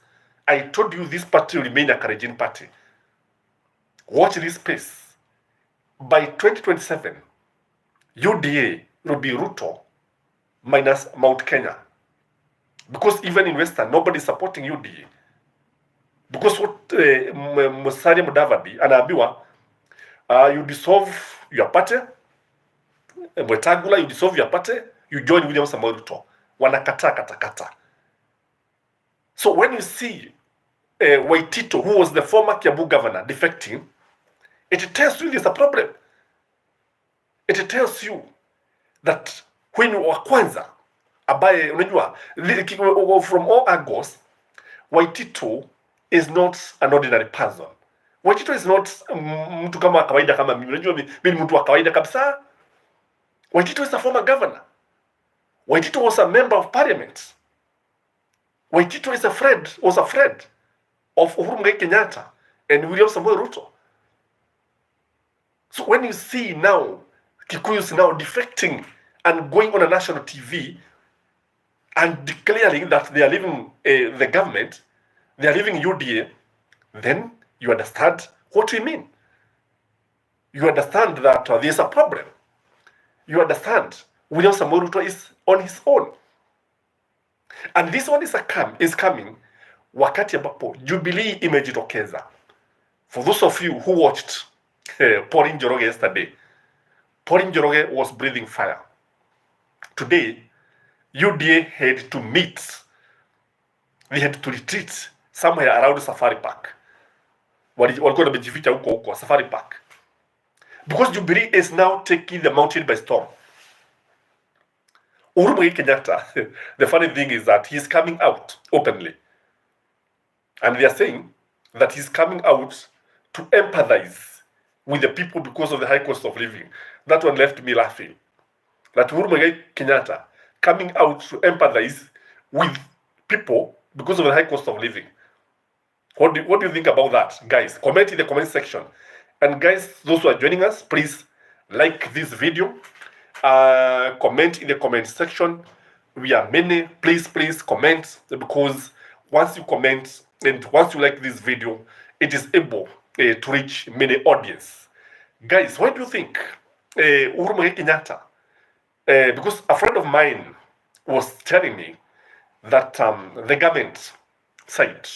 I told you this party will remain a Kalenjin party. Watch this space. By 2027, UDA will be RUTO minus Mount Kenya. Because even in Western, nobody is supporting UDA. Because what Musalia Mudavadi anaambiwa, you dissolve your party, Mwetangula, you dissolve your party, you join William Samoei Ruto. Wanakata. So when you see Waitito, who was the former Kiambu governor, defecting, it tells you there's a problem. It tells you that when you are kwanza, abaye, unajua, from all angles, Waitito is not an ordinary person. Waitito is not mtu kama kawaida kama mimi. Unajua mimi mtu wa kawaida kabisa. Waitito is a former governor. Waitito was a member of parliament. Waitito is was a friend of Uhuru Muigai Kenyatta and William Samoei Ruto. So when you see now Kikuyus now defecting and going on a national TV and declaring that they are leaving the government, they are leaving UDA, then you understand what we mean. You understand that there is a problem. You understand William Samoei Ruto is on his own. And this one is coming wakati ambapo Jubilee imejitokeza. For those of you who watched Pauline Njoroge yesterday, Pauline Njoroge was breathing fire. Today, UDA had to meet. They had to retreat somewhere around Safari Park. Walikuwa wamejificha huko Safari Park. Because Jubilee is now taking the mountain by storm. Uhuru Muigai Kenyatta, the funny thing is that he's coming out openly. And they are saying that he's coming out to empathize with the people because of the high cost of living. That one left me laughing. That Uhuru Muigai Kenyatta coming out to empathize with people because of the high cost of living. What do you think about that, guys? Comment in the comment section. And guys, those who are joining us, please like this video. Comment in the comment section. We are many. Please comment, because once you comment and once you like this video, it is able to reach many audience. Guys, what do you think? Uhuru Muigai Kenyatta, because a friend of mine was telling me that the government side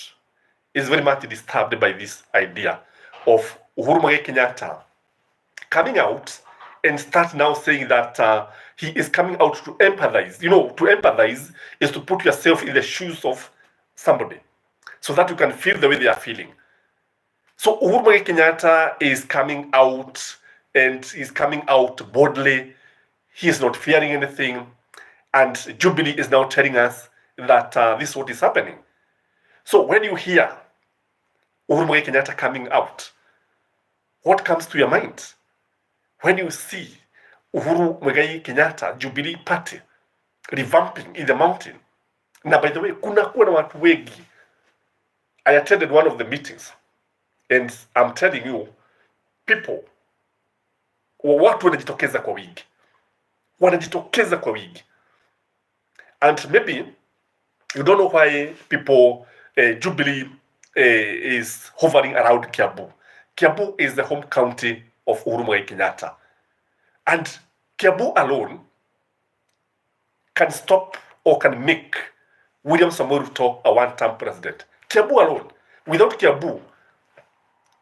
is very much disturbed by this idea of Uhuru Muigai Kenyatta coming out and start now saying that he is coming out to empathize. You know, to empathize is to put yourself in the shoes of somebody so that you can feel the way they are feeling. So Uhuru Muigai Kenyatta is coming out, and is coming out boldly. He is not fearing anything. And Jubilee is now telling us that this is what is happening. So when you hear Uhuru Muigai Kenyatta coming out, what comes to your mind? When you see Uhuru Muigai Kenyatta, Jubilee Party, revamping in the mountain. Now, by the way, kuna na watu wengi. I attended one of the meetings, and I'm telling you, people, watu wanajitokeza kwa wingi. Wanajitokeza kwa wingi. And maybe you don't know why people, Jubilee is hovering around Kiambu. Kiambu is the home county of Uhuru Muigai Kenyatta. And Kiambu alone can stop or can make William Samoei Ruto a one-term president. Kiambu alone. Without Kiambu,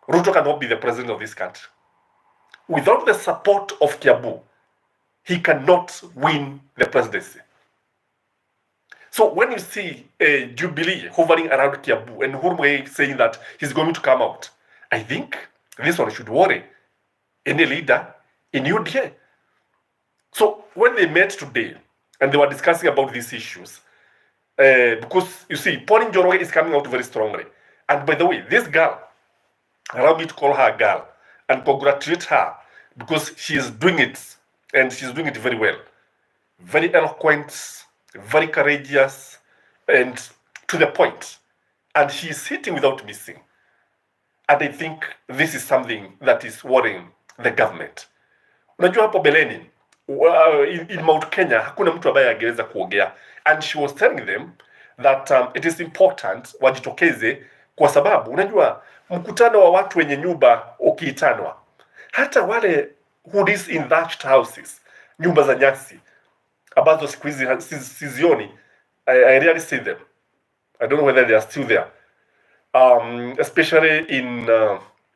Ruto cannot be the president of this country. Without the support of Kiambu, he cannot win the presidency. So when you see Jubilee hovering around Kiambu and Uhuru Muigai saying that he's going to come out, I think this one should worry any leader in UDA. So when they met today, and they were discussing about these issues. Because you see, Pauline Njoroge is coming out very strongly. And by the way, this girl, allow me to call her a girl and congratulate her because she is doing it, and she's doing it very well. Very eloquent, very courageous, and to the point. And she is hitting without missing. And I think this is something that is worrying the government. Unajua hapo beleni, in Mount Kenya, hakuna mtu ambaye angeweza kuongea. And she was telling them that it is important wajitokeze kwa sababu unajua mkutano wa watu wenye nyumba ukiitanwa, hata wale who live in thatched houses, nyumba za nyasi ambazo siku hizi sizioni, I rarely see them. I don't know whether they are still there. Especially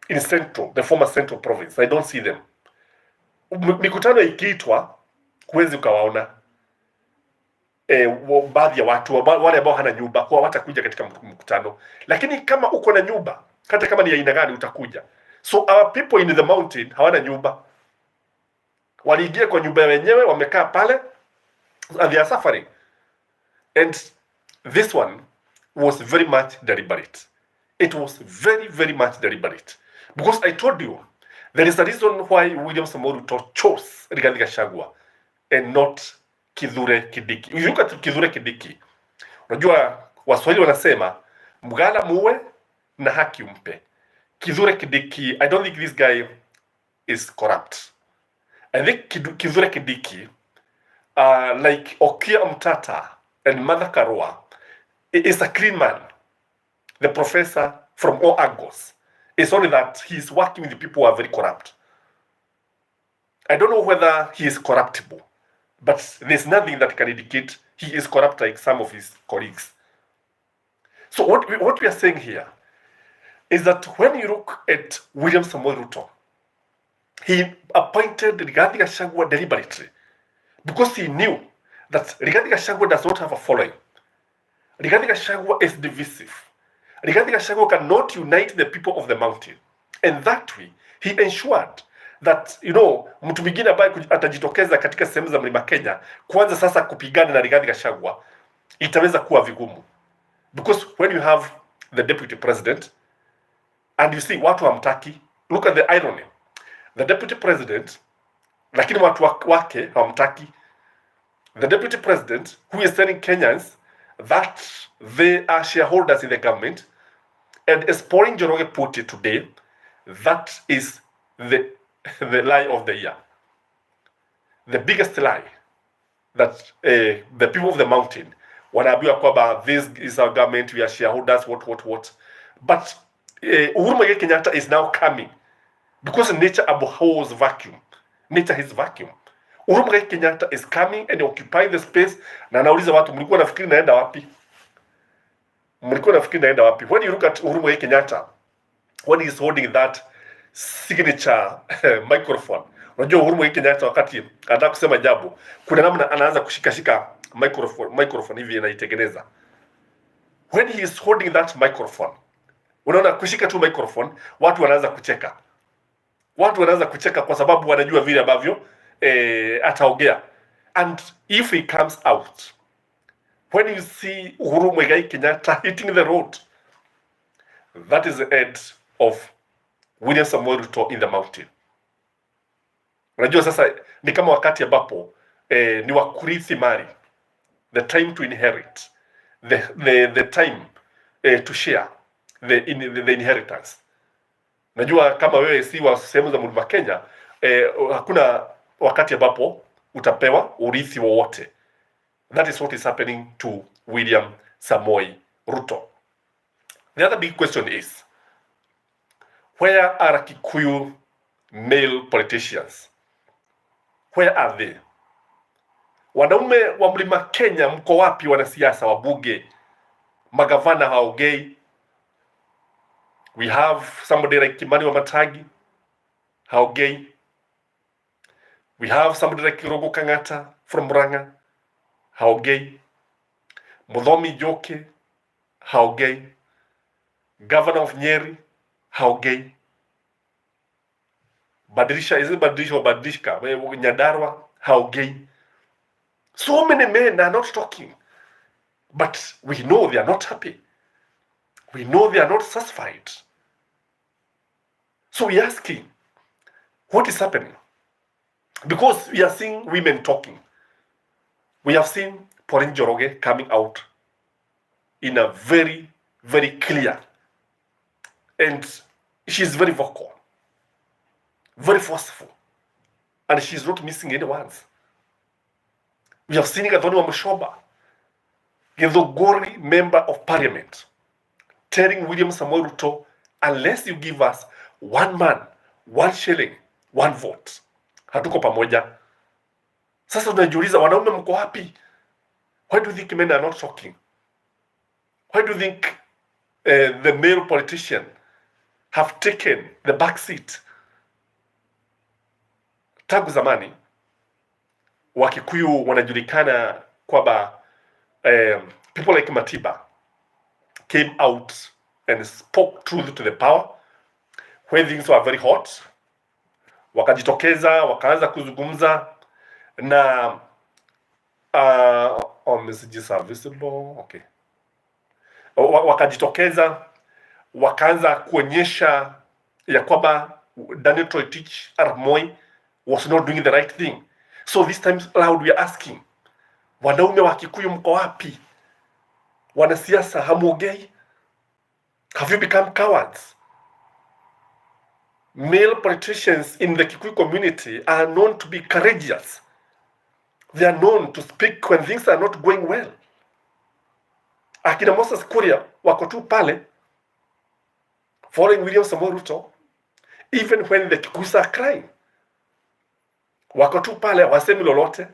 in Central, the former Central province, I don't see them. Mikutano ikiitwa huwezi ukawaona. Baadhi ya watu wale ambao hana nyumba kwa watakuja katika mkutano, lakini kama uko na nyumba, hata kama ni aina gani utakuja. So our people in the mountain hawana nyumba, waliingia kwa nyumba wenyewe, wamekaa pale and they are suffering. And this one was very much deliberate. It was very, very much deliberate. Because I told you, there is a reason why William Samoei Ruto chose Rigathi Gachagua and not Kithure Kindiki. You look at Kithure Kindiki. Unajua Waswahili wanasema mgala muwe na haki umpe. Kithure Kindiki, I don't think this guy is corrupt. I think Kithure Kindiki, like Okia Mtata and Martha Karua, is a clean man. The professor from all angles. It's only that he's working with the people who are very corrupt. I don't know whether he is corruptible, but there's nothing that can indicate he is corrupt like some of his colleagues. So what we are saying here is that when you look at William Samoei Ruto, he appointed Rigathi Gachagua deliberately because he knew that Rigathi Gachagua does not have a following. Rigathi Gachagua is divisive. Rigathi Gachagua cannot unite the people of the mountain. And that way, he ensured that, mtu mwingine ambaye atajitokeza katika sehemu za Mlima Kenya, kwanza sasa kupigana na Rigathi Gachagua, itaweza kuwa vigumu. Because when you have the deputy president, and you see watu hamtaki, look at the irony. The deputy president, lakini watu wake hamtaki. The deputy president, who is telling Kenyans that they are shareholders in the government, and as Pauline Njoroge put it today, that is the lie of the year. The biggest lie that the people of the mountain wanaambiwa kwamba this is our government, we are shareholders, what. But Uhuru Muigai Kenyatta is now coming because nature abhors vacuum. Nature is vacuum. Uhuru Muigai Kenyatta is coming and occupying the space, na anauliza watu, mlikuwa nafikiri naenda wapi? Mlikuwa nafikiri naenda wapi? When you look at Uhuru Muigai Kenyatta, when he is holding that signature microphone, unajua Uhuru Muigai Kenyatta wakati anataka kusema jambo, kuna namna anaanza kushika microphone hivi anaitengeneza. When he is holding that microphone, unaona kushika tu microphone, watu wanaanza kucheka. Watu wanaanza kucheka kwa sababu wanajua vile ambavyo ataongea. And if he comes out, when you see Uhuru Muigai Kenyatta hitting the road, that is the end of William Samoei Ruto in the mountain. Unajua sasa ni kama wakati ambapo ni wa kurithi mali, the time to inherit, the time to share the inheritance. Najua kama wewe si wa sehemu za Mlima Kenya, hakuna wakati ambapo utapewa urithi wowote. That is what is happening to William Samoei Ruto. The other big question is, where are Kikuyu male politicians? Where are they? Wanaume wa Mlima Kenya mko wapi? Wanasiasa, wabunge, magavana haongei. We have somebody like Kimani Wamatangi, haongei. We have somebody like Rogo Kang'ata from Murang'a, haongei. Muthomi Njoki, haongei. Governor of Nyeri, haongei. Badilisha, is it Badilisha or Badilishka? Nyandarua, haongei. So many men are not talking, but we know they are not happy. We know they are not satisfied. So we're asking, what is happening? Because we are seeing women talking. We have seen Pauline Njoroge coming out in a very, very clear, and she's very vocal, very forceful, and she's not missing any words. We have seen Gathoni Wamuchomba, Githunguri member of parliament, telling William Samoei Ruto, unless you give us one man, one shilling, one vote, hatuko pamoja. Sasa tunajiuliza, wanaume mko wapi? Why do you think men are not talking? Why do you think the male politician have taken the back seat? Tangu zamani Wakikuyu wanajulikana kwamba people like Matiba came out and spoke truth to the power when things were very hot. Wakajitokeza, wakaanza kuzungumza na all messages are visible. Okay. Wakajitokeza, wakaanza kuonyesha ya kwamba Daniel Toroitich arap Moi was not doing the right thing. So this time loud we are asking, wanaume wa Kikuyu mko wapi? Wanasiasa hamuongei? Have you become cowards? Male politicians in the Kikuyu community are known to be courageous. They are known to speak when things are not going well. Akina Moses Kuria wako tu pale following William Samoei Ruto, even when the Kikuyus are crying. Wako tu pale wasemi lolote,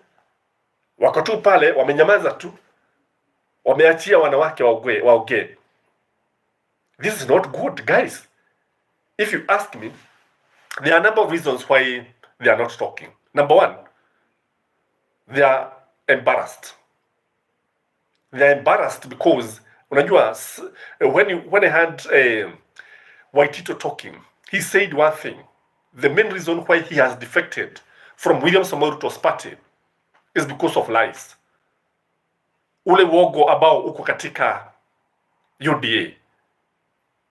wako tu pale wamenyamaza tu, wameachia wanawake waongee. This is not good, guys. If you ask me, there are a number of reasons why they are not talking. Number one, they are embarrassed. They are embarrassed because unajua, when I had Waitito talking, he said one thing. The main reason why he has defected from William Samoei Ruto's party is because of lies. Ule wogo ambao uko katika UDA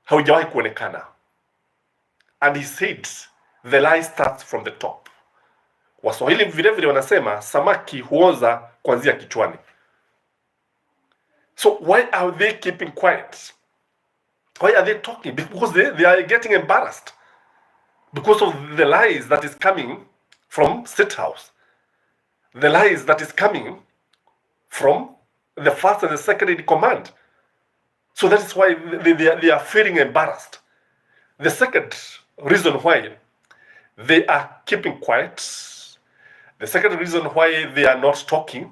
haujawahi kuonekana. And he said the lie starts from the top. Waswahili vile vile wanasema samaki huoza kuanzia kichwani. So why are they keeping quiet? Why are they talking? Because they are getting embarrassed because of the lies that is coming from State House, the lies that is coming from the first and the second in command. So that is why they are feeling embarrassed. The second reason why they are keeping quiet, the second reason why they are not talking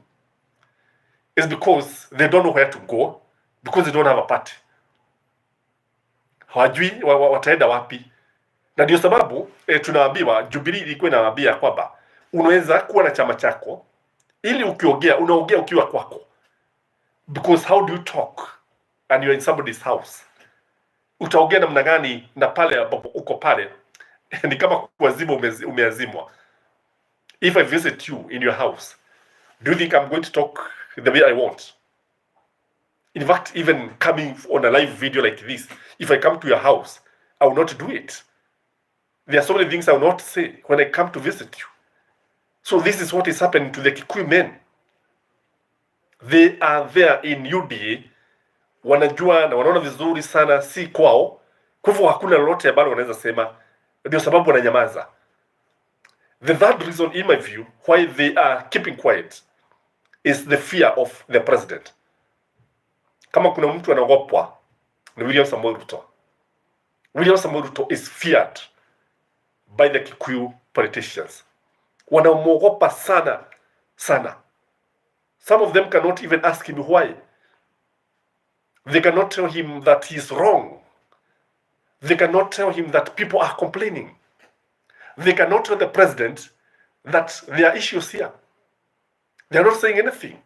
is because they don't know where to go, because they don't have a party. Hawajui wataenda wapi. Na ndio sababu tunaambiwa Jubilee ilikuwa inawaambia kwamba unaweza kuwa na chama chako ili ukiongea unaongea ukiwa kwako. Because how do you talk and you're in somebody's house? Utaongea namna gani na pale ambapo uko pale? Ni kama kuazima umeazimwa. If I visit you in your house, do you think I'm going to talk the way I want? In fact, even coming on a live video like this, if I come to your house, I will not do it. There are so many things I will not say when I come to visit you. So this is what is happening to the Kikuyu men. They are there in UDA, wanajua na wanaona vizuri sana si kwao, kwa hivyo hakuna lolote ambalo wanaweza sema, ndio sababu wananyamaza. The third reason in my view why they are keeping quiet is the fear of the president. Kama kuna mtu anaogopwa ni William Samoei Ruto. William Samoei Ruto is feared by the Kikuyu politicians. Wanamuogopa sana sana. Some of them cannot even ask him why. They cannot tell him that he is wrong. They cannot tell him that people are complaining. They cannot tell the president that there are issues here. They are not saying anything.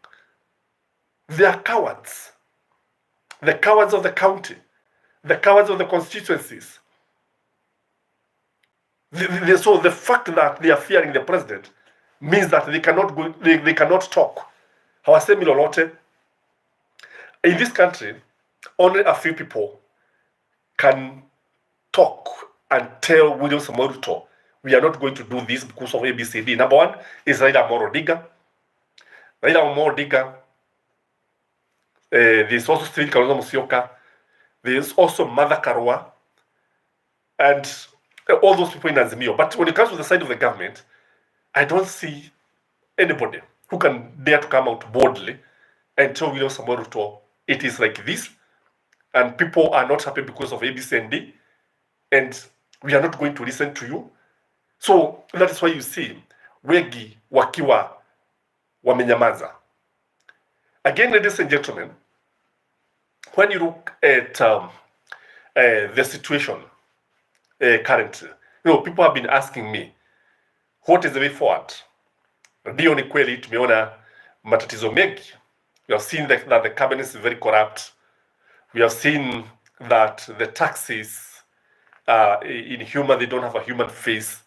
They are cowards. The cowards of the county. The cowards of the constituencies. So the fact that they are fearing the president means that they cannot talk. hawasemi lolote. In this country, only a few people can talk and tell William Samoei Ruto, we are not going to do this because of ABCD. Number one is Raila Amolo Odinga. Raila Amolo Odinga. There's also Stephen Kalonzo Musyoka. There's also Martha Karua. And all those people in Azimio. But when it comes to the side of the government, I don't see anybody who can dare to come out boldly and tell William Samoei Ruto it is like this, and people are not happy because of ABC and D, and we are not going to listen to you. So that is why you see wengi wakiwa wamenyamaza. Again, ladies and gentlemen, when you look at the situation currently, people have been asking me, what is the way forward? Ndio ni kweli tumeona matatizo mengi. We have seen that the cabinet is very corrupt. We have seen that the taxes are inhuman, they don't have a human face.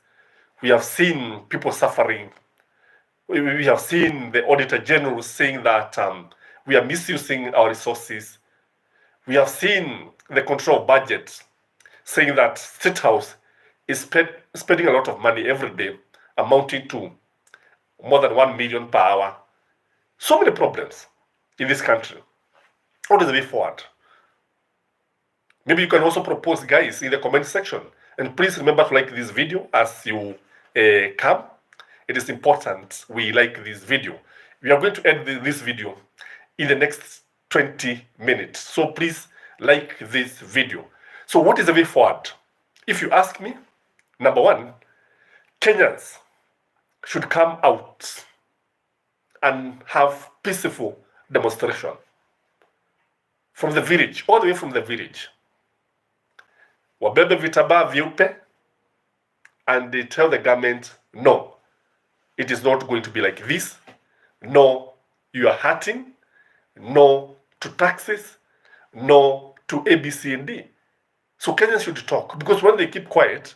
We have seen people suffering. We have seen the Auditor General saying that we are misusing our resources. We have seen the control budget saying that State House is spending a lot of money every day, amounting to more than 1 million per hour. So many problems in this country. What is the way forward? Maybe you can also propose, guys, in the comment section. And please remember to like this video as you come. It is important we like this video. We are going to end this video in the next 20 minutes. So please like this video. So what is the way forward? If you ask me, number one, Kenyans should come out and have peaceful demonstration from the village, all the way from the village. Wabebe vitambaa vyeupe, and they tell the government, no, it is not going to be like this. No, you are hurting. No to taxes. No to A, B, C, and D. So Kenyans should talk, because when they keep quiet,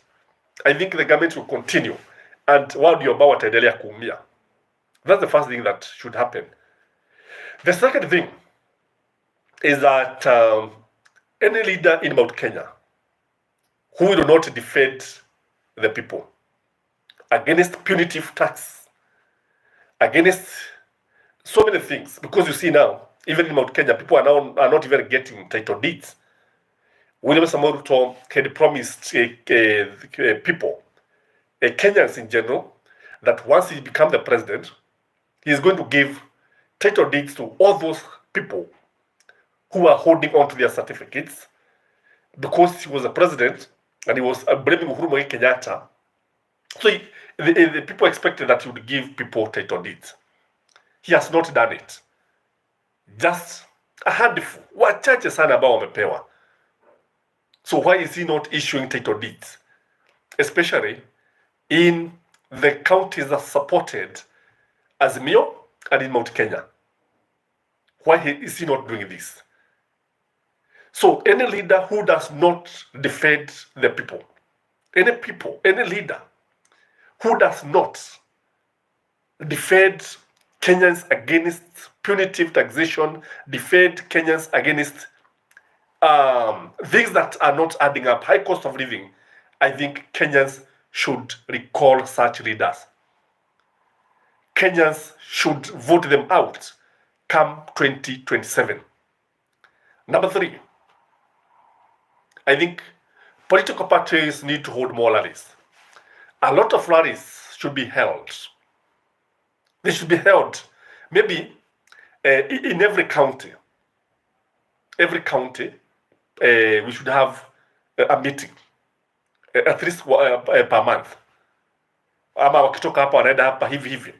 I think the government will continue, and wao ndio ambao wataendelea kuumia. That's the first thing that should happen. The second thing is that any leader in Mount Kenya who will not defend the people against punitive tax, against so many things, because you see now, even in Mount Kenya, people are not even getting title deeds. William Samoei Ruto had promised people, Kenyans in general, that once he becomes the president, he is going to give title deeds to all those people who are holding on to their certificates, because he was a president and he was blaming Uhuru Muigai Kenyatta. So the people expected that he would give people title deeds. He has not done it. Just a handful, wachache sana ambao wamepewa. So why is he not issuing title deeds? Especially in the counties that supported Azimio and in Mount Kenya. Why is he not doing this? So any leader who does not defend the people, any leader who does not defend Kenyans against punitive taxation, defend Kenyans against things that are not adding up, high cost of living, I think Kenyans should recall such leaders. Kenyans should vote them out come 2027. Number three, I think political parties need to hold more rallies. A lot of rallies should be held. They should be held maybe in every county. Every county, we should have a meeting at least per month. Ama wakitoka hapa wanaenda hapa hivi.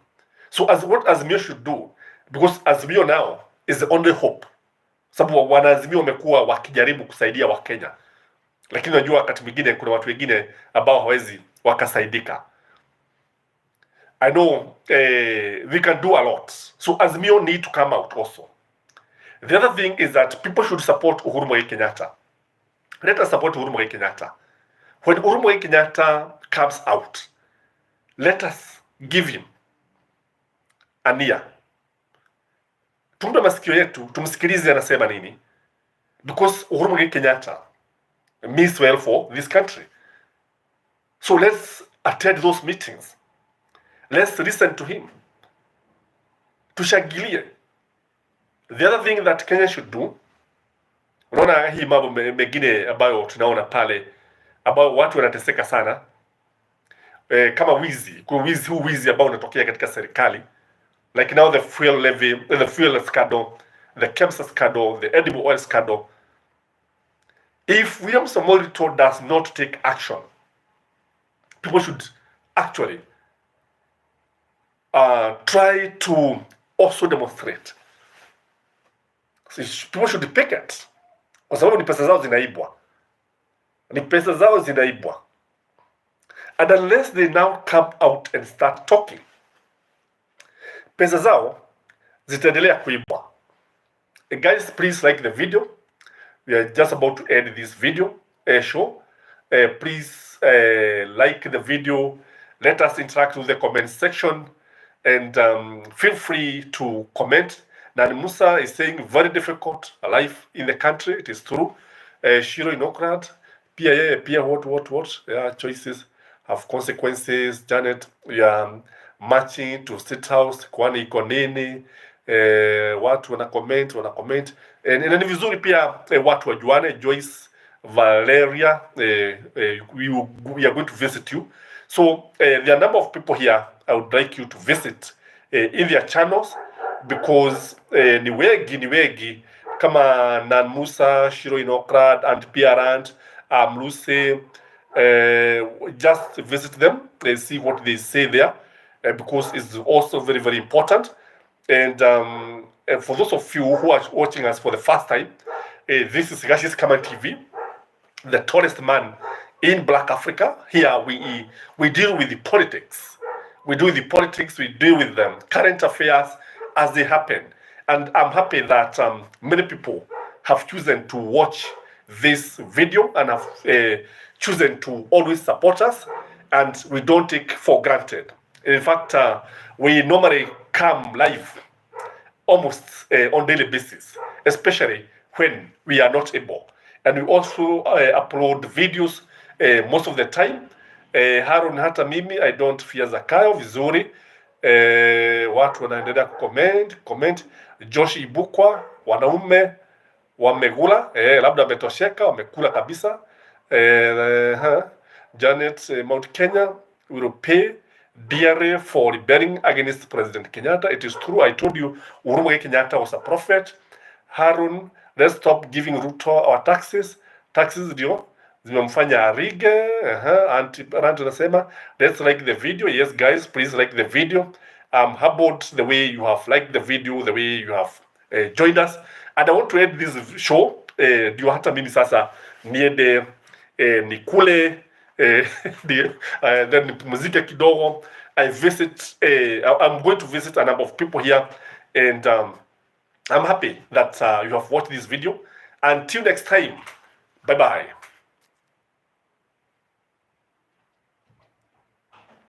So as what Azimio should do, because Azimio now is the only hope. Sababu wanaazimio wamekuwa wakijaribu kusaidia Wakenya, lakini unajua wakati mwingine kuna watu wengine ambao hawezi wakasaidika. I know we can do a lot. So Azimio need to come out also. The other thing is that people should support Uhuru Muigai Kenyatta. Let us support Uhuru Muigai Kenyatta. When Uhuru Muigai Kenyatta comes out, let us give him an ear. tumpe masikio yetu, tumsikilize anasema nini, because Uhuru Muigai Kenyatta means well for this country. So let's attend those meetings. Let's listen to him. Tushangilie. The other thing that Kenya should do, unaona hii mambo mengine ambayo tunaona pale ambao watu wanateseka sana, kama wizi, kwa wizi ambao unatokea katika serikali, like now the fuel levy, the fuel scandal, the KEMSA scandal, the edible oil scandal. If William Samoei Ruto does not take action, people should actually try to also demonstrate. So people should picket, kwa sababu ni pesa zao zinaibwa. Ni pesa zao zinaibwa. And unless they now come out and start talking, pesa zao zitaendelea kuibwa. Guys, please like the video. We are just about to end this video show. Please like the video. Let us interact with the comment section, and feel free to comment. Nan Musa is saying very difficult life in the country. It is true. Shiro Inokrad, Pia, what? Yeah, choices have consequences. Janet, yeah, marching to State House, kwani iko nini? Watu wana comment. Na ni vizuri pia watu wajuane. Joyce, Valeria, we are going to visit you. So there are a number of people here I would like you to visit in their channels, because ni wengi kama Nan Musa, Shiro Inokrad, and Pia Rand, Lucy. Just visit them and see what they say there, because it's also very, very important. And for those of you who are watching us for the first time, this is Gachie Skyman TV, the tallest man in Black Africa. Here we deal with the politics. We deal with them current affairs as they happen. And I'm happy that many people have chosen to watch this video and have chosen to always support us, and we don't take for granted. In fact, we normally come live almost on daily basis, especially when we are not able. And we also upload videos most of the time. Harun hata mimi, I don't fear Zakayo vizuri. Watu wanaendelea comment. Josh Ibukwa, wanaume wamegula, labda wametosheka, wamekula kabisa. Janet, Mount Kenya will pay dearly for rebelling against President Kenyatta. It is true, I told you, Uhuru Muigai Kenyatta was a prophet. Harun, let's stop giving RUTO our taxes. Taxes ndio zimemfanya arige. Anti-Rand anasema, let's like the video. Yes, guys, please like the video. I'm humbled the way you have liked the video, the way you have joined us. And I want to end this show. Ndio hata mimi sasa niende nikule then muziki kidogo. I'm going to visit a number of people here, and I'm happy that you have watched this video. Until next time, bye bye.